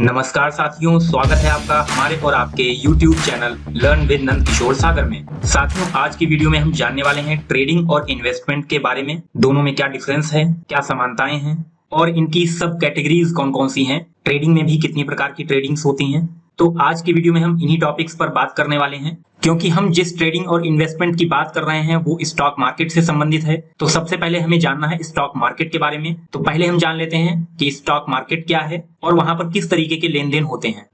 नमस्कार साथियों, स्वागत है आपका हमारे और आपके YouTube channel learn with Nand Kishore सागर में। साथियों, आज की वीडियो में हम जानने वाले हैं ट्रेडिंग और इन्वेस्टमेंट के बारे में। दोनों में क्या डिफरेंस है, क्या समानताएं हैं और इनकी सब कैटेगरीज कौन कौन सी हैं। ट्रेडिंग में भी कितनी प्रकार की ट्रेडिंग्स होती हैं। तो आज की वीडियो में हम इन्हीं टॉपिक्स पर बात करने वाले हैं। क्योंकि हम जिस ट्रेडिंग और इन्वेस्टमेंट की बात कर रहे हैं वो स्टॉक मार्केट से संबंधित है, तो सबसे पहले हमें जानना है स्टॉक मार्केट के बारे में। तो पहले हम जान लेते हैं कि स्टॉक मार्केट क्या है और वहां पर किस तरीके के लेन देन होते हैं।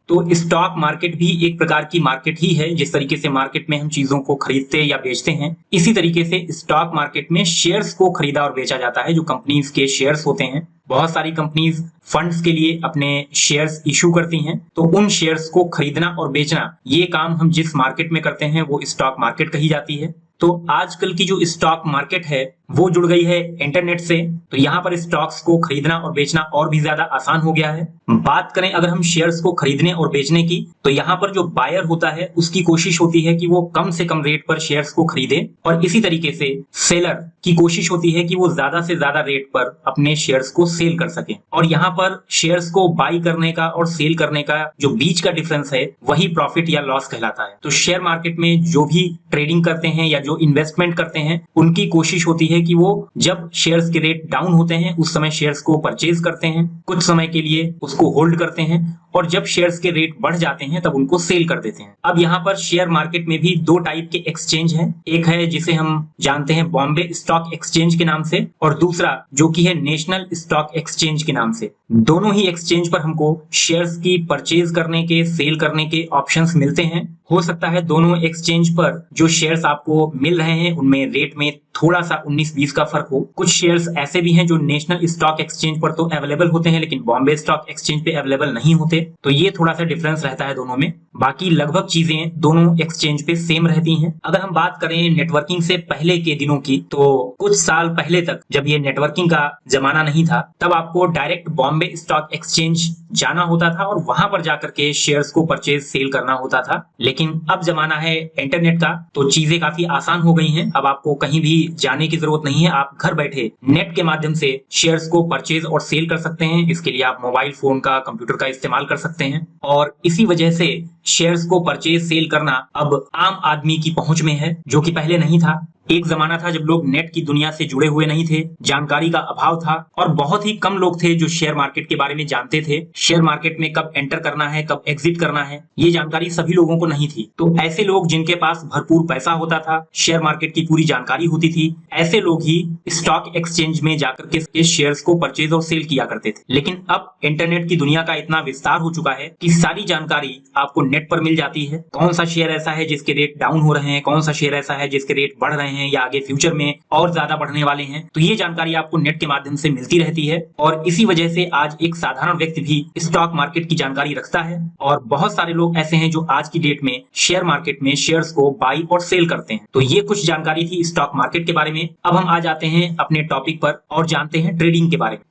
तो स्टॉक मार्केट भी एक प्रकार की मार्केट ही है। जिस तरीके से मार्केट में हम चीजों को खरीदते या बेचते हैं, इसी तरीके से स्टॉक मार्केट में शेयर्स को खरीदा और बेचा जाता है। जो कंपनीज के शेयर्स होते हैं, बहुत सारी कंपनीज फंड्स के लिए अपने शेयर्स इशू करती हैं, तो उन शेयर्स को खरीदना और बेचना, ये काम हम जिस मार्केट में करते हैं वो स्टॉक मार्केट कही जाती है। तो आजकल की जो स्टॉक मार्केट है वो जुड़ गई है इंटरनेट से, तो यहाँ पर स्टॉक्स को खरीदना और बेचना और भी ज्यादा आसान हो गया है। बात करें अगर हम शेयर्स को खरीदने और बेचने की, तो यहाँ पर जो बायर होता है उसकी कोशिश होती है कि वो कम से कम रेट पर शेयर्स को खरीदे, और इसी तरीके से सेलर की कोशिश होती है कि वो ज्यादा से ज्यादा रेट पर अपने शेयर्स को सेल कर सके। और यहाँ पर शेयर्स को बाई करने का और सेल करने का जो बीच का डिफरेंस है वही प्रॉफिट या लॉस कहलाता है। तो शेयर मार्केट में जो भी ट्रेडिंग करते हैं या जो इन्वेस्टमेंट करते हैं, उनकी कोशिश होती है कि वो जब शेयर्स के रेट डाउन होते हैं उस समय शेयर्स को परचेज करते हैं, कुछ समय के लिए उसको होल्ड करते हैं, और जब शेयर्स के रेट बढ़ जाते हैं तब उनको सेल कर देते हैं। अब यहाँ पर शेयर मार्केट में भी दो टाइप के एक्सचेंज हैं। एक है जिसे हम जानते हैं बॉम्बे स्टॉक एक्सचेंज के नाम से, और दूसरा जो कि है नेशनल स्टॉक एक्सचेंज के नाम से। दोनों ही एक्सचेंज पर हमको शेयर्स की परचेज करने के, सेल करने के ऑप्शंस मिलते हैं। हो सकता है दोनों एक्सचेंज पर जो शेयर्स आपको मिल रहे हैं उनमें रेट में थोड़ा सा 19-20 का फर्क हो। कुछ शेयर्स ऐसे भी हैं जो नेशनल स्टॉक एक्सचेंज पर तो अवेलेबल होते हैं लेकिन बॉम्बे स्टॉक एक्सचेंज पे अवेलेबल नहीं होते, तो ये थोड़ा सा डिफरेंस रहता है दोनों में। बाकी लगभग चीजें दोनों एक्सचेंज पे सेम रहती हैं। अगर हम बात करें नेटवर्किंग से पहले के दिनों की, तो कुछ साल पहले तक जब ये नेटवर्किंग का जमाना नहीं था, तब आपको डायरेक्ट बॉम्बे स्टॉक एक्सचेंज जाना होता था और वहां पर जाकर के शेयर्स को परचेज सेल करना होता था। लेकिन अब जमाना है इंटरनेट का, तो चीजें काफी आसान हो गई हैं। अब आपको कहीं भी जाने की जरूरत नहीं है, आप घर बैठे नेट के माध्यम से शेयर्स को परचेज और सेल कर सकते हैं। इसके लिए आप मोबाइल फोन का, कंप्यूटर का इस्तेमाल कर सकते हैं, और इसी वजह से शेयर्स को परचेज सेल करना अब आम आदमी की पहुंच में है, जो कि पहले नहीं था। एक जमाना था जब लोग नेट की दुनिया से जुड़े हुए नहीं थे, जानकारी का अभाव था, और बहुत ही कम लोग थे जो शेयर मार्केट के बारे में जानते थे। शेयर मार्केट में कब एंटर करना है, कब एग्जिट करना है, ये जानकारी सभी लोगों को नहीं थी। तो ऐसे लोग जिनके पास भरपूर पैसा होता था, शेयर मार्केट की पूरी जानकारी होती थी, ऐसे लोग ही स्टॉक एक्सचेंज में जाकर के शेयर्स को परचेज और सेल किया करते थे। लेकिन अब इंटरनेट की दुनिया का इतना विस्तार हो चुका है कि सारी जानकारी आपको नेट पर मिल जाती है। कौन सा शेयर ऐसा है जिसके रेट डाउन हो रहे हैं, कौन सा शेयर ऐसा है जिसके रेट बढ़ रहे हैं या आगे फ्यूचर में और ज्यादा बढ़ने वाले हैं, तो ये जानकारी आपको नेट के माध्यम से मिलती रहती है। और इसी वजह से आज एक साधारण व्यक्ति भी स्टॉक मार्केट की जानकारी रखता है, और बहुत सारे लोग ऐसे हैं जो आज की डेट में शेयर मार्केट में शेयर्स को बाई और सेल करते हैं। तो ये कुछ जानकारी थी स्टॉक मार्केट के बारे में। अब हम आ जाते हैं अपने टॉपिक पर और जानते हैं ट्रेडिंग के बारे में।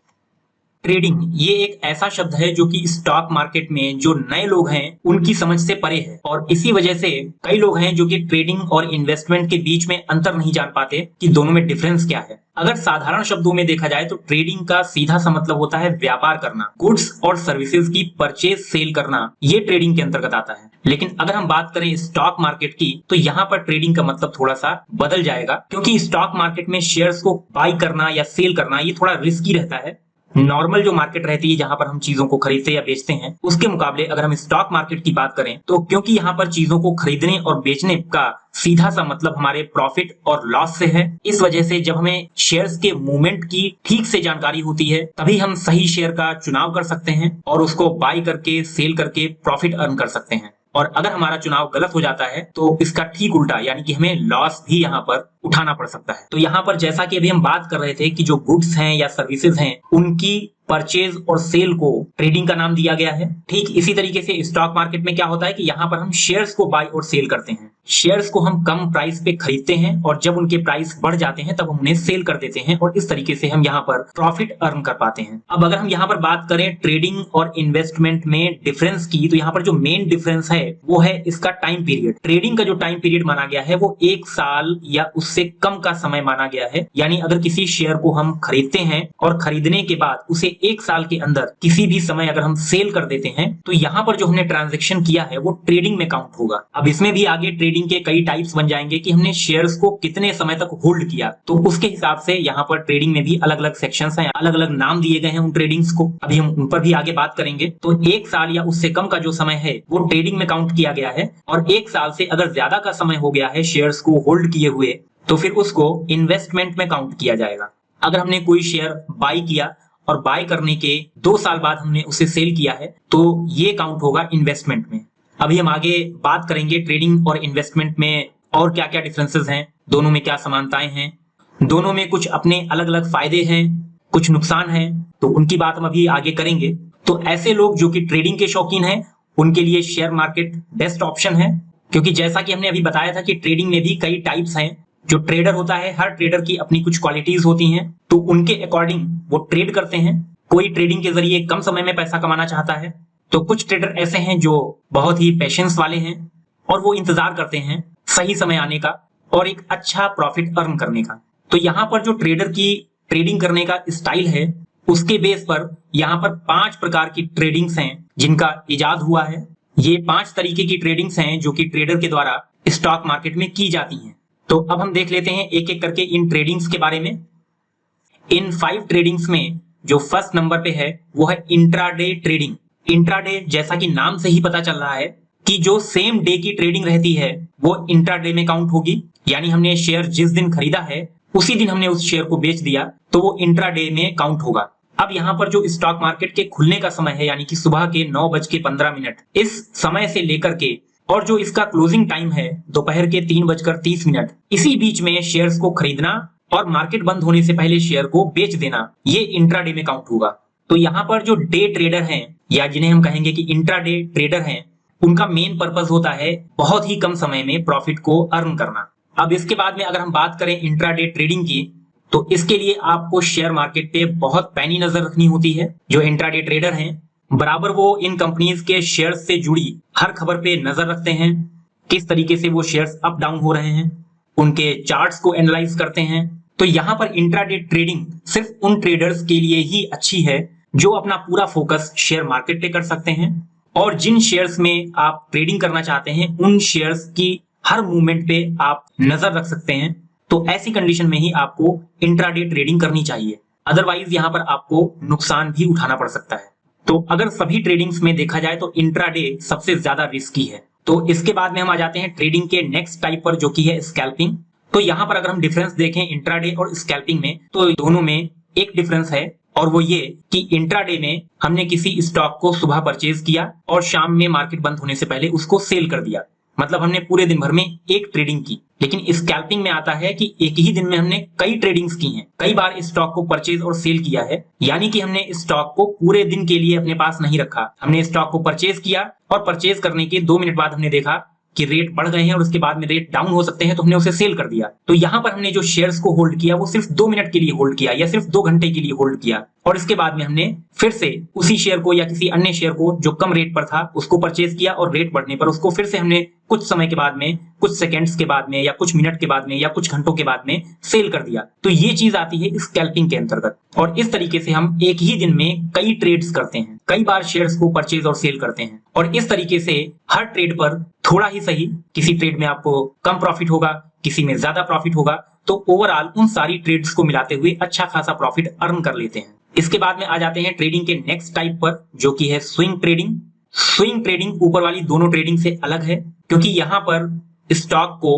ट्रेडिंग ये एक ऐसा शब्द है जो कि स्टॉक मार्केट में जो नए लोग हैं उनकी समझ से परे है, और इसी वजह से कई लोग हैं जो कि ट्रेडिंग और इन्वेस्टमेंट के बीच में अंतर नहीं जान पाते कि दोनों में डिफरेंस क्या है। अगर साधारण शब्दों में देखा जाए तो ट्रेडिंग का सीधा सा मतलब होता है व्यापार करना, गुड्स और सर्विसेज की परचेज सेल करना, ये ट्रेडिंग के अंतर्गत आता है। लेकिन अगर हम बात करें स्टॉक मार्केट की, तो यहाँ पर ट्रेडिंग का मतलब थोड़ा सा बदल जाएगा, क्योंकि स्टॉक मार्केट में शेयर्स को बाई करना या सेल करना ये थोड़ा रिस्की रहता है। नॉर्मल जो मार्केट रहती है जहां पर हम चीजों को खरीदते या बेचते हैं, उसके मुकाबले अगर हम स्टॉक मार्केट की बात करें, तो क्योंकि यहाँ पर चीजों को खरीदने और बेचने का सीधा सा मतलब हमारे प्रॉफिट और लॉस से है, इस वजह से जब हमें शेयर्स के मूवमेंट की ठीक से जानकारी होती है तभी हम सही शेयर का चुनाव कर सकते हैं और उसको बाई करके, सेल करके प्रॉफिट अर्न कर सकते हैं। और अगर हमारा चुनाव गलत हो जाता है तो इसका ठीक उल्टा, यानी कि हमें लॉस भी यहाँ पर उठाना पड़ सकता है। तो यहाँ पर जैसा कि अभी हम बात कर रहे थे कि जो गुड्स हैं या सर्विसेज हैं उनकी परचेज और सेल को ट्रेडिंग का नाम दिया गया है। ठीक इसी तरीके से स्टॉक मार्केट में क्या होता है कि यहाँ पर हम शेयर्स को बाय और सेल करते हैं। शेयर्स को हम कम प्राइस पे खरीदते हैं और जब उनके प्राइस बढ़ जाते हैं तब हम उन्हें सेल कर देते हैं और इस तरीके से हम यहाँ पर प्रॉफिट अर्न कर पाते हैं। अब अगर हम यहाँ पर बात करें ट्रेडिंग और इन्वेस्टमेंट में डिफरेंस की, तो यहाँ पर जो मेन डिफरेंस है वो है इसका टाइम पीरियड। ट्रेडिंग का जो टाइम पीरियड माना गया है वो 1 साल या उससे कम का समय माना गया है। यानी अगर किसी शेयर को हम खरीदते हैं और खरीदने के बाद उसे 1 साल के अंदर किसी भी समय अगर हम सेल कर देते हैं तो यहाँ पर जो हमने ट्रांजेक्शन किया है वो ट्रेडिंग में काउंट होगा। अब इसमें भी आगे ट्रेडिंग के कई टाइप्स बन जाएंगे कि हमने शेयर्स को कितने समय तक होल्ड किया, तो उसके हिसाब से यहाँ पर ट्रेडिंग में भी अलग अलग सेक्शंस हैं, अलग अलग नाम दिए गए हैं उन ट्रेडिंग्स को। अभी हम उन पर भी आगे बात करेंगे। तो 1 साल या उससे कम का जो समय है वो ट्रेडिंग में काउंट किया गया है और 1 साल से अगर ज्यादा का समय हो गया है शेयर्स को होल्ड किए हुए तो फिर उसको इन्वेस्टमेंट में काउंट किया जाएगा। अगर हमने कोई शेयर बाय किया और बाय करने के 2 साल बाद हमने उसे सेल किया है तो ये काउंट होगा इन्वेस्टमेंट में। अभी हम आगे बात करेंगे ट्रेडिंग और इन्वेस्टमेंट में और क्या क्या डिफरेंसेस हैं, दोनों में क्या समानताएं हैं, दोनों में कुछ अपने अलग अलग फायदे हैं, कुछ नुकसान हैं, तो उनकी बात हम अभी आगे करेंगे। तो ऐसे लोग जो कि ट्रेडिंग के शौकीन हैं उनके लिए शेयर मार्केट बेस्ट ऑप्शन है, क्योंकि जैसा कि हमने अभी बताया था कि ट्रेडिंग में भी कई टाइप्स हैं। जो ट्रेडर होता है हर ट्रेडर की अपनी कुछ क्वालिटीज होती हैं, तो उनके अकॉर्डिंग वो ट्रेड करते हैं। कोई ट्रेडिंग के जरिए कम समय में पैसा कमाना चाहता है, तो कुछ ट्रेडर ऐसे हैं जो बहुत ही पेशेंस वाले हैं और वो इंतजार करते हैं सही समय आने का और एक अच्छा प्रॉफिट अर्न करने का। तो यहाँ पर जो ट्रेडर की ट्रेडिंग करने का स्टाइल है उसके बेस पर यहाँ पर 5 प्रकार की ट्रेडिंग्स हैं जिनका इजाद हुआ है। ये 5 तरीके की ट्रेडिंग्स हैं जो कि ट्रेडर के द्वारा स्टॉक मार्केट में की जाती हैं। तो अब हम देख लेते हैं एक एक करके इन ट्रेडिंग्स के बारे में। इन 5 ट्रेडिंग्स में जो फर्स्ट नंबर पे है वो है इंट्राडे ट्रेडिंग। इंट्राडे जैसा कि नाम से ही पता चल रहा है कि जो सेम डे की ट्रेडिंग रहती है वो इंट्राडे में काउंट होगी। यानी हमने शेयर जिस दिन खरीदा है उसी दिन हमने उस शेयर को बेच दिया तो वो इंट्राडे में काउंट होगा। अब यहाँ पर जो स्टॉक मार्केट के खुलने का समय है यानी कि सुबह के 9:15, इस समय से लेकर के और जो इसका क्लोजिंग टाइम है दोपहर के 3:30, इसी बीच में शेयर्स को खरीदना और मार्केट बंद होने से पहले शेयर को बेच देना, ये इंट्राडे में काउंट होगा। तो यहाँ पर जो डे ट्रेडर हैं या जिन्हें हम कहेंगे कि इंट्राडे ट्रेडर हैं, उनका मेन पर्पस होता है बहुत ही कम समय में प्रॉफिट को अर्न करना। अब इसके बाद में अगर हम बात करें इंट्राडे ट्रेडिंग की, तो इसके लिए आपको शेयर मार्केट पे बहुत पैनी नजर रखनी होती है। जो इंट्राडे ट्रेडर हैं बराबर वो इन कंपनीज के शेयर्स से जुड़ी हर खबर पे नजर रखते हैं, किस तरीके से वो शेयर्स अप डाउन हो रहे हैं, उनके चार्ट्स को एनालाइज करते हैं। तो यहाँ पर इंट्राडे ट्रेडिंग सिर्फ उन ट्रेडर्स के लिए ही अच्छी है जो अपना पूरा फोकस शेयर मार्केट पे कर सकते हैं और जिन शेयर्स में आप ट्रेडिंग करना चाहते हैं उन शेयर्स की हर मूवमेंट पे आप नजर रख सकते हैं। तो ऐसी कंडीशन में ही आपको इंट्राडे ट्रेडिंग करनी चाहिए, अदरवाइज यहाँ पर आपको नुकसान भी उठाना पड़ सकता है। तो अगर सभी ट्रेडिंग्स में देखा जाए तो इंट्राडे सबसे ज्यादा रिस्की है। तो इसके बाद में हम आ जाते हैं ट्रेडिंग के नेक्स्ट टाइप पर जो कि है स्कैल्पिंग। तो यहाँ पर अगर हम डिफरेंस देखें इंट्राडे और स्कैल्पिंग में, तो दोनों में एक डिफरेंस है और वो ये कि इंट्राडे में हमने किसी स्टॉक को सुबह परचेज किया और शाम में मार्केट बंद होने से पहले उसको सेल कर दिया, मतलब हमने पूरे दिन भर में एक ट्रेडिंग की। लेकिन स्कैल्पिंग में आता है कि एक ही दिन में हमने कई ट्रेडिंग्स की हैं, कई बार स्टॉक को परचेज और सेल किया है। यानी कि हमने स्टॉक को पूरे दिन के लिए अपने पास नहीं रखा, हमने स्टॉक को परचेज किया और परचेज करने के 2 मिनट बाद हमने देखा कि रेट बढ़ गए हैं और उसके बाद में रेट डाउन हो सकते हैं, तो हमने उसे सेल कर दिया। तो यहाँ पर हमने जो शेयर्स को होल्ड किया वो सिर्फ 2 मिनट के लिए होल्ड किया या सिर्फ 2 घंटे के लिए होल्ड किया और इसके बाद में हमने फिर से उसी शेयर को या किसी अन्य शेयर को जो कम रेट पर था उसको परचेज किया और रेट बढ़ने पर उसको फिर से हमने कुछ समय के बाद में, कुछ सेकेंड्स के बाद में या कुछ मिनट के बाद में या कुछ घंटों के बाद में सेल कर दिया। तो ये चीज आती है स्कैल्पिंग के अंतर्गत और इस तरीके से हम एक ही दिन में कई ट्रेड्स करते हैं, कई बार शेयर्स को परचेज और सेल करते हैं और इस तरीके से हर ट्रेड पर थोड़ा ही सही, किसी ट्रेड में आपको कम प्रॉफिट होगा, किसी में ज्यादा प्रॉफिट होगा, तो ओवरऑल उन सारी ट्रेड्स को मिलाते हुए अच्छा खासा प्रॉफिट अर्न कर लेते हैं। इसके बाद में आ जाते हैं ट्रेडिंग के नेक्स्ट टाइप पर जो कि है स्विंग ट्रेडिंग। स्विंग ट्रेडिंग ऊपर वाली दोनों ट्रेडिंग से अलग है क्योंकि यहाँ पर स्टॉक को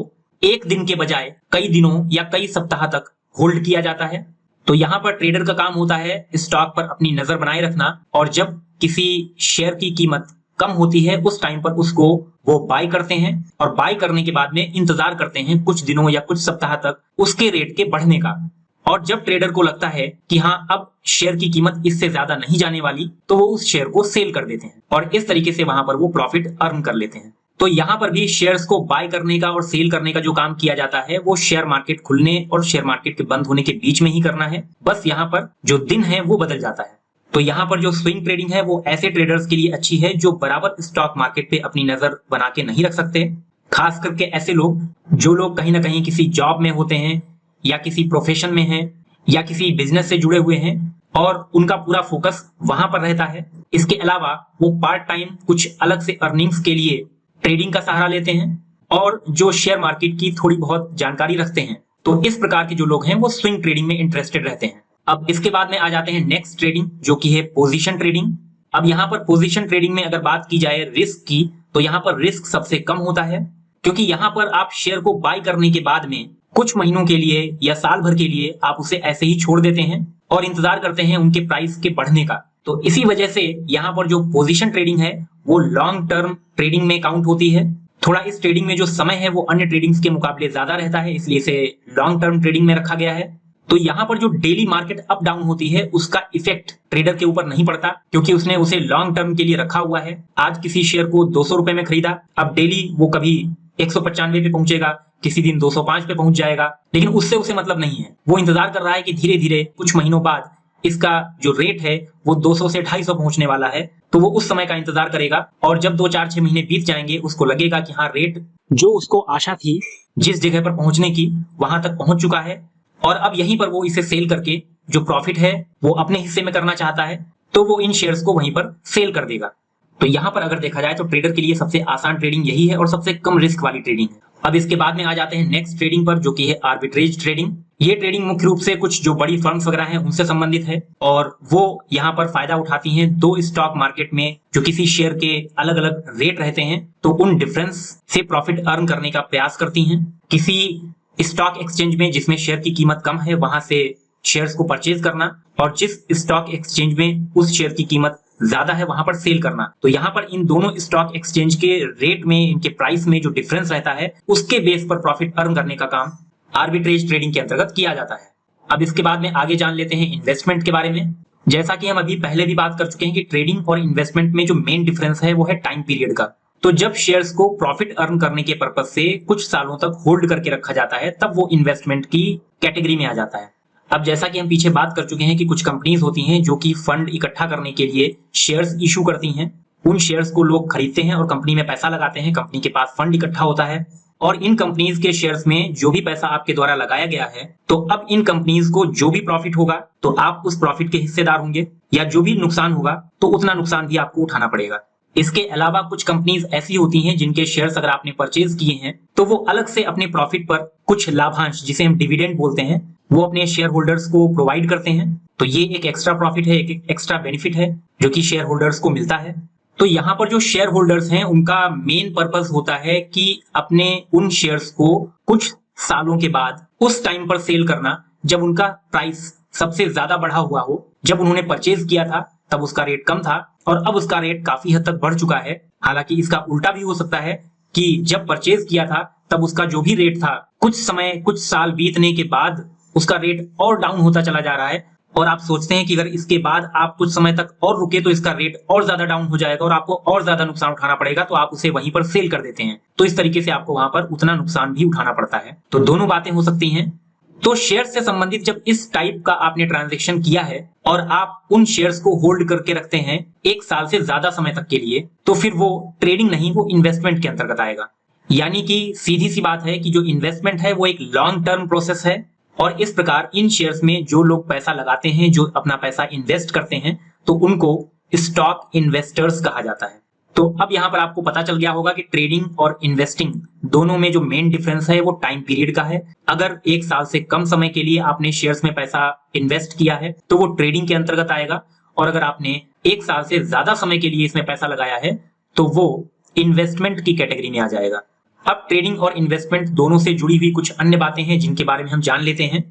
एक दिन के बजाय कई दिनों या कई सप्ताह तक होल्ड किया जाता है। तो यहाँ पर ट्रेडर का काम होता है स्टॉक पर अपनी नजर बनाए रखना और जब किसी शेयर की कीमत कम होती है उस टाइम पर उसको वो बाय करते हैं और बाय करने के बाद में इंतजार करते हैं कुछ दिनों या कुछ सप्ताह तक उसके रेट के बढ़ने का। और जब ट्रेडर को लगता है कि हाँ अब शेयर की कीमत इससे ज्यादा नहीं जाने वाली तो वो उस शेयर को सेल कर देते हैं और इस तरीके से वहां पर वो प्रॉफिट अर्न कर लेते हैं। तो यहाँ पर भी शेयर्स को बाय करने का और सेल करने का जो काम किया जाता है वो शेयर मार्केट खुलने और शेयर मार्केट के बंद होने के बीच में ही करना है। बस यहाँ पर जो दिन है वो बदल जाता है। तो यहाँ पर जो स्विंग ट्रेडिंग है वो ऐसे ट्रेडर्स के लिए अच्छी है जो बराबर स्टॉक मार्केट पे अपनी नजर बना के नहीं रख सकते। खास करके ऐसे लोग जो लोग कहीं ना कहीं किसी जॉब में होते हैं या किसी प्रोफेशन में हैं या किसी बिजनेस से जुड़े हुए हैं और उनका पूरा फोकस वहां पर रहता है। इसके अलावा वो पार्ट टाइम कुछ अलग से अर्निंग्स के लिए ट्रेडिंग का सहारा लेते हैं और जो शेयर मार्केट की थोड़ी बहुत जानकारी रखते हैं। तो इस प्रकार के जो लोग हैं वो स्विंग ट्रेडिंग में इंटरेस्टेड रहते हैं। अब इसके बाद में आ जाते हैं नेक्स्ट ट्रेडिंग, जो कि है पोजीशन ट्रेडिंग। अब यहाँ पर पोजीशन ट्रेडिंग में अगर बात की जाए रिस्क की, तो यहाँ पर रिस्क सबसे कम होता है, क्योंकि यहाँ पर आप शेयर को बाय करने के बाद में कुछ महीनों के लिए या साल भर के लिए आप उसे ऐसे ही छोड़ देते हैं और इंतजार करते हैं उनके प्राइस के बढ़ने का। तो इसी वजह से यहाँ पर जो पोजीशन ट्रेडिंग है वो लॉन्ग टर्म ट्रेडिंग में काउंट होती है। थोड़ा इस ट्रेडिंग में जो समय है वो अन्य ट्रेडिंग्स के मुकाबले ज्यादा रहता है, इसलिए इसे लॉन्ग टर्म ट्रेडिंग में रखा गया है। तो यहाँ पर जो डेली मार्केट अप डाउन होती है उसका इफेक्ट ट्रेडर के ऊपर नहीं पड़ता, क्योंकि उसने उसे लॉन्ग टर्म के लिए रखा हुआ है। आज किसी शेयर को 200 रुपए में खरीदा, अब डेली वो कभी 195 पे पहुंचेगा, किसी दिन 205 पे पहुंच जाएगा, लेकिन उससे उसे मतलब नहीं है। वो इंतजार कर रहा है कि धीरे धीरे कुछ महीनों बाद इसका जो रेट है वो 200 से 250 पहुंचने वाला है। तो वो उस समय का इंतजार करेगा और जब 2-4-6 महीने बीत जाएंगे उसको लगेगा कि हाँ, रेट जो उसको आशा थी जिस जगह पर पहुंचने की वहां तक पहुंच चुका है और अब यहीं पर वो इसे सेल करके जो प्रॉफिट है वो अपने हिस्से में करना चाहता है, तो वो इन शेयर्स को वहीं पर सेल कर देगा। तो यहाँ पर अगर देखा जाए तो ट्रेडर के लिए सबसे आसान ट्रेडिंग यही है और सबसे कम रिस्क वाली ट्रेडिंग है। अब इसके बाद में आ जाते हैं नेक्स्ट ट्रेडिंग पर, जो कि है आर्बिट्रेज ट्रेडिंग। ये ट्रेडिंग मुख्य रूप से कुछ जो बड़ी फर्म्स वगैरह हैं उनसे संबंधित है और वो यहाँ पर फायदा उठाती हैं दो स्टॉक मार्केट में जो किसी शेयर के अलग अलग रेट रहते हैं, तो उन डिफरेंस से प्रॉफिट अर्न करने का प्रयास करती हैं। किसी स्टॉक एक्सचेंज में जिसमें शेयर की कीमत कम है वहां से शेयर्स को परचेज करना और जिस स्टॉक एक्सचेंज में उस शेयर की कीमत ज्यादा है वहां पर सेल करना। तो यहाँ पर इन दोनों स्टॉक एक्सचेंज के रेट में, इनके प्राइस में जो डिफरेंस रहता है उसके बेस पर प्रॉफिट अर्न करने का काम आर्बिट्रेज ट्रेडिंग के अंतर्गत किया जाता है। अब इसके बाद में आगे जान लेते हैं इन्वेस्टमेंट के बारे में। जैसा कि हम अभी पहले भी बात कर चुके हैं कि ट्रेडिंग और इन्वेस्टमेंट में जो मेन डिफरेंस है वो है टाइम पीरियड का। तो जब शेयर्स को प्रॉफिट अर्न करने के पर्पज से कुछ सालों तक होल्ड करके रखा जाता है तब वो इन्वेस्टमेंट की कैटेगरी में आ जाता है। अब जैसा कि हम पीछे बात कर चुके हैं कि कुछ कंपनीज होती हैं जो कि फंड इकट्ठा करने के लिए शेयर्स इशू करती हैं। उन शेयर्स को लोग खरीदते हैं और कंपनी में पैसा लगाते हैं, कंपनी के पास फंड इकट्ठा होता है और इन कंपनीज के शेयर्स में जो भी पैसा आपके द्वारा लगाया गया है, तो अब इन कंपनीज को जो भी प्रॉफिट होगा तो आप उस प्रॉफिट के हिस्सेदार होंगे, या जो भी नुकसान होगा तो उतना नुकसान भी आपको उठाना पड़ेगा। इसके अलावा कुछ कंपनीज ऐसी होती हैं जिनके शेयर्स अगर आपने परचेज किए हैं तो वो अलग से अपने प्रॉफिट पर कुछ लाभांश, जिसे हम डिविडेंड बोलते हैं, वो अपने शेयर होल्डर्स को प्रोवाइड करते हैं। तो ये एक एक्स्ट्रा प्रॉफिट है, एक एक्स्ट्रा बेनिफिट है जो कि शेयर होल्डर्स को मिलता है। तो यहाँ पर जो शेयर होल्डर्स हैं उनका मेन पर्पस होता है कि अपने उन शेयर्स को कुछ सालों के बाद उस टाइम पर सेल करना जब उनका प्राइस सबसे ज्यादा बढ़ा हुआ हो। जब उन्होंने परचेज किया था तब उसका रेट कम था और अब उसका रेट काफी हद तक बढ़ चुका है। हालांकि इसका उल्टा भी हो सकता है कि जब परचेज किया था तब उसका जो भी रेट था कुछ समय, कुछ साल बीतने के बाद उसका रेट और डाउन होता चला जा रहा है और आप सोचते हैं कि अगर इसके बाद आप कुछ समय तक और रुके तो इसका रेट और ज्यादा डाउन हो जाएगा और आपको और ज्यादा नुकसान उठाना पड़ेगा, तो आप उसे वहीं पर सेल कर देते हैं। तो इस तरीके से आपको वहां पर उतना नुकसान भी उठाना पड़ता है। तो दोनों बातें हो सकती हैं। तो शेयर से संबंधित जब इस टाइप का आपने ट्रांजैक्शन किया है और आप उन शेयर्स को होल्ड करके रखते हैं 1 साल से ज्यादा समय तक के लिए, तो फिर वो ट्रेडिंग नहीं, वो इन्वेस्टमेंट के अंतर्गत आएगा। यानी कि सीधी सी बात है कि जो इन्वेस्टमेंट है वो एक लॉन्ग टर्म प्रोसेस है और इस प्रकार इन शेयर्स में जो लोग पैसा लगाते हैं, जो अपना पैसा इन्वेस्ट करते हैं, तो उनको स्टॉक इन्वेस्टर्स कहा जाता है। तो अब यहाँ पर आपको पता चल गया होगा कि ट्रेडिंग और इन्वेस्टिंग दोनों में जो मेन डिफरेंस है वो टाइम पीरियड का है। अगर 1 साल से कम समय के लिए आपने शेयर्स में पैसा इन्वेस्ट किया है तो वो ट्रेडिंग के अंतर्गत आएगा, और अगर आपने 1 साल से ज्यादा समय के लिए इसमें पैसा लगाया है तो वो इन्वेस्टमेंट की कैटेगरी में आ जाएगा। अब ट्रेडिंग और इन्वेस्टमेंट दोनों से जुड़ी हुई कुछ अन्य बातें हैं जिनके बारे में हम जान लेते हैं।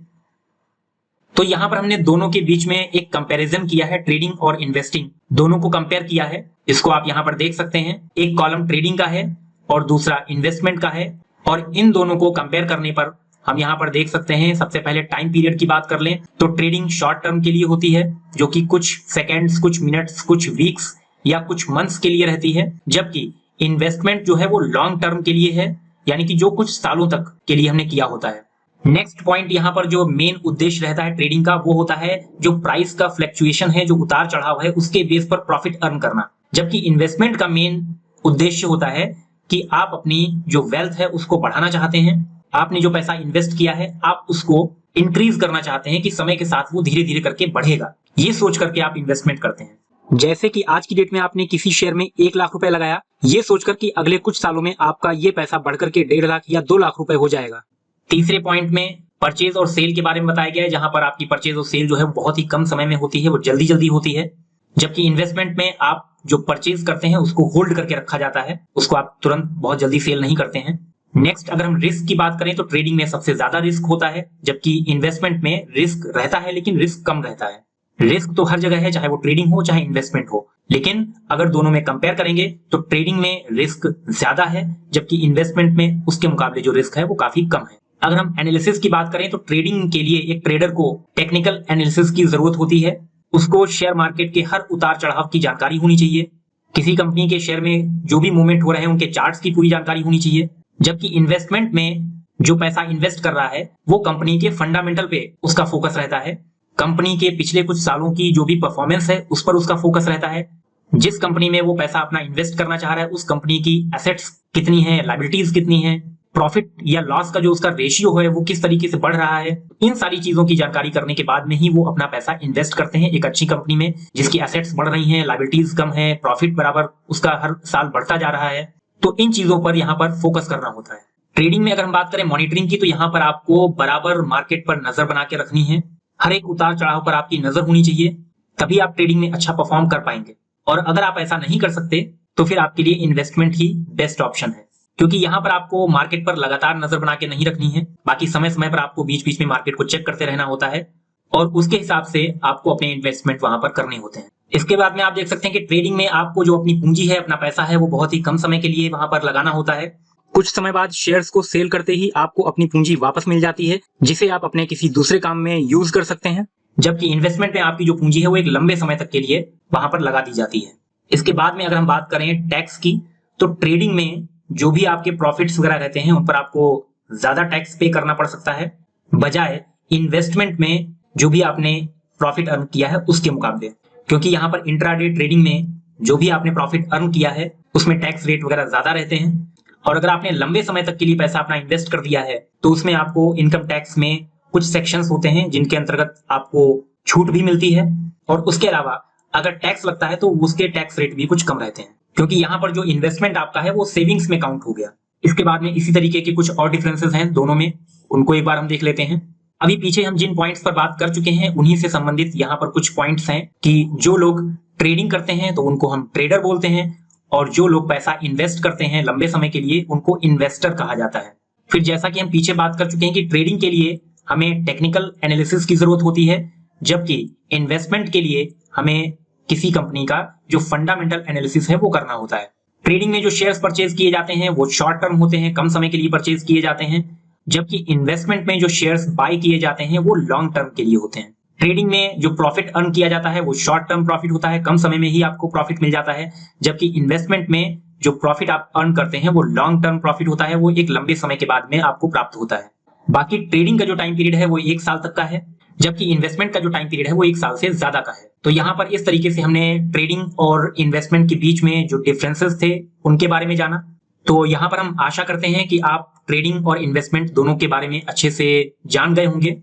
तो यहाँ पर हमने दोनों के बीच में एक कंपैरिजन किया है, ट्रेडिंग और इन्वेस्टिंग दोनों को कंपेयर किया है। इसको आप यहाँ पर देख सकते हैं, एक कॉलम ट्रेडिंग का है और दूसरा इन्वेस्टमेंट का है, और इन दोनों को कंपेयर करने पर हम यहाँ पर देख सकते हैं। सबसे पहले टाइम पीरियड की बात कर लें तो ट्रेडिंग शॉर्ट टर्म के लिए होती है, जो कि कुछ सेकेंड्स, कुछ मिनट्स, कुछ वीक्स या कुछ मंथ्स के लिए रहती है, जबकि इन्वेस्टमेंट जो है वो लॉन्ग टर्म के लिए है, यानी कि जो कुछ सालों तक के लिए हमने किया होता है। नेक्स्ट पॉइंट यहाँ पर जो मेन उद्देश्य रहता है ट्रेडिंग का, वो होता है जो प्राइस का फ्लक्चुएशन है, जो उतार चढ़ाव है, उसके बेस पर प्रॉफिट अर्न करना। जबकि इन्वेस्टमेंट का मेन उद्देश्य होता है कि आप अपनी जो वेल्थ है उसको बढ़ाना चाहते हैं, आपने जो पैसा इन्वेस्ट किया है आप उसको इंक्रीज करना चाहते हैं कि समय के साथ वो धीरे धीरे करके बढ़ेगा, ये सोच करके आप इन्वेस्टमेंट करते हैं। जैसे कि आज की डेट में आपने किसी शेयर में 1 लाख रुपए लगाया, ये सोचकर कि अगले कुछ सालों में आपका ये पैसा बढ़कर के 1.5 लाख या 2 लाख रुपए हो जाएगा। तीसरे पॉइंट में परचेज और सेल के बारे में बताया गया है, जहां पर आपकी परचेज और सेल जो है बहुत ही कम समय में होती है, वो जल्दी जल्दी होती है। जबकि इन्वेस्टमेंट में आप जो परचेज करते हैं उसको होल्ड करके रखा जाता है, उसको आप तुरंत बहुत जल्दी सेल नहीं करते हैं। नेक्स्ट अगर हम रिस्क की बात करें तो ट्रेडिंग में सबसे ज्यादा रिस्क होता है, जबकि इन्वेस्टमेंट में रिस्क रहता है लेकिन रिस्क कम रहता है। रिस्क तो हर जगह है, चाहे वो ट्रेडिंग हो चाहे इन्वेस्टमेंट हो, लेकिन अगर दोनों में कंपेयर करेंगे तो ट्रेडिंग में रिस्क ज्यादा है, जबकि इन्वेस्टमेंट में उसके मुकाबले जो रिस्क है वो काफी कम है। अगर हम एनालिसिस की बात करें तो ट्रेडिंग के लिए एक ट्रेडर को टेक्निकल एनालिसिस की जरूरत होती है, उसको शेयर मार्केट के हर उतार चढ़ाव की जानकारी होनी चाहिए, किसी कंपनी के शेयर में जो भी मूवमेंट हो रहे हैं उनके चार्ट्स की पूरी जानकारी होनी चाहिए। जबकि इन्वेस्टमेंट में जो पैसा इन्वेस्ट कर रहा है वो कंपनी के फंडामेंटल पे उसका फोकस रहता है, कंपनी के पिछले कुछ सालों की जो भी परफॉर्मेंस है उस पर उसका फोकस रहता है। जिस कंपनी में वो पैसा अपना इन्वेस्ट करना चाह रहा है उस कंपनी की एसेट्स कितनी है, लायबिलिटीज कितनी है, प्रॉफिट या लॉस का जो उसका रेशियो है वो किस तरीके से बढ़ रहा है, इन सारी चीजों की जानकारी करने के बाद में ही वो अपना पैसा इन्वेस्ट करते हैं एक अच्छी कंपनी में जिसकी एसेट्स बढ़ रही हैं, लायबिलिटीज कम है, प्रॉफिट बराबर उसका हर साल बढ़ता जा रहा है। तो इन चीजों पर यहाँ पर फोकस करना होता है। ट्रेडिंग में अगर हम बात करें मॉनिटरिंग की, तो यहाँ पर आपको बराबर मार्केट पर नजर बना के रखनी है, हर एक उतार चढ़ाव पर आपकी नजर होनी चाहिए, तभी आप ट्रेडिंग में अच्छा परफॉर्म कर पाएंगे। और अगर आप ऐसा नहीं कर सकते तो फिर आपके लिए इन्वेस्टमेंट ही बेस्ट ऑप्शन है, क्योंकि यहाँ पर आपको मार्केट पर लगातार नजर बना के नहीं रखनी है, बाकी समय समय पर आपको बीच बीच में मार्केट को चेक करते रहना होता है और उसके हिसाब से आपको अपने इन्वेस्टमेंट वहां पर करने होते हैं। इसके बाद में आप देख सकते हैं कि ट्रेडिंग में आपको जो अपनी पूंजी है, अपना पैसा है, वो बहुत ही कम समय के लिए वहां पर लगाना होता है। कुछ समय बाद शेयर्स को सेल करते ही आपको अपनी पूंजी वापस मिल जाती है, जिसे आप अपने किसी दूसरे काम में यूज कर सकते हैं। जबकि इन्वेस्टमेंट में आपकी जो पूंजी है वो एक लंबे समय तक के लिए वहां पर लगा दी जाती है। इसके बाद में अगर हम बात करें टैक्स की, तो ट्रेडिंग में जो भी आपके प्रॉफिट्स वगैरह रहते हैं उन पर आपको ज्यादा टैक्स पे करना पड़ सकता है, बजाय इन्वेस्टमेंट में जो भी आपने प्रॉफिट अर्न किया है उसके मुकाबले, क्योंकि यहाँ पर इंट्राडे ट्रेडिंग में जो भी आपने प्रॉफिट अर्न किया है उसमें टैक्स रेट वगैरह ज्यादा रहते हैं। और अगर आपने लंबे समय तक के लिए पैसा अपना इन्वेस्ट कर दिया है तो उसमें आपको इनकम टैक्स में कुछ सेक्शंस होते हैं जिनके अंतर्गत आपको छूट भी मिलती है, और उसके अलावा अगर टैक्स लगता है तो उसके टैक्स रेट भी कुछ कम रहते हैं, क्योंकि यहाँ पर जो इन्वेस्टमेंट आपका है वो सेविंग्स में काउंट हो गया। इसके बाद में इसी तरीके के कुछ और डिफरेंसेस हैं दोनों में, उनको एक बार हम देख लेते हैं। अभी पीछे हम जिन पॉइंट्स पर बात कर चुके हैं उन्हीं से संबंधित यहाँ पर कुछ पॉइंट्स हैं कि जो लोग ट्रेडिंग करते हैं तो उनको हम ट्रेडर बोलते हैं, और जो लोग पैसा इन्वेस्ट करते हैं लंबे समय के लिए उनको इन्वेस्टर कहा जाता है। फिर जैसा कि हम पीछे बात कर चुके हैं कि ट्रेडिंग के लिए हमें टेक्निकल एनालिसिस की जरूरत होती है, जबकि इन्वेस्टमेंट के लिए हमें किसी कंपनी का जो फंडामेंटल एनालिसिस है वो करना होता है। ट्रेडिंग में जो शेयर्स परचेज किए जाते हैं वो शॉर्ट टर्म होते हैं, कम समय के लिए परचेज किए जाते हैं, जबकि इन्वेस्टमेंट में जो शेयर्स बाय किए जाते हैं वो लॉन्ग टर्म के लिए होते हैं। ट्रेडिंग में जो प्रॉफिट अर्न किया जाता है वो शॉर्ट टर्म प्रॉफिट होता है, कम समय में ही आपको प्रॉफिट मिल जाता है, जबकि इन्वेस्टमेंट में जो प्रॉफिट आप अर्न करते हैं वो लॉन्ग टर्म प्रॉफिट होता है, वो एक लंबे समय के बाद में आपको प्राप्त होता है। बाकी ट्रेडिंग का जो टाइम पीरियड है वो 1 साल तक का है, जबकि इन्वेस्टमेंट का जो टाइम पीरियड है वो 1 साल से ज्यादा का है। तो यहाँ पर इस तरीके से हमने ट्रेडिंग और इन्वेस्टमेंट के बीच में जो डिफरेंसेस थे उनके बारे में जाना। तो यहाँ पर हम आशा करते हैं कि आप ट्रेडिंग और इन्वेस्टमेंट दोनों के बारे में अच्छे से जान गए होंगे,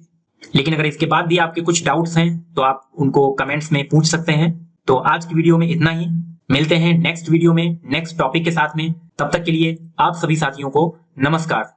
लेकिन अगर इसके बाद भी आपके कुछ डाउट्स हैं तो आप उनको कमेंट्स में पूछ सकते हैं। तो आज की वीडियो में इतना ही, मिलते हैं नेक्स्ट वीडियो में नेक्स्ट टॉपिक के साथ में। तब तक के लिए आप सभी साथियों को नमस्कार।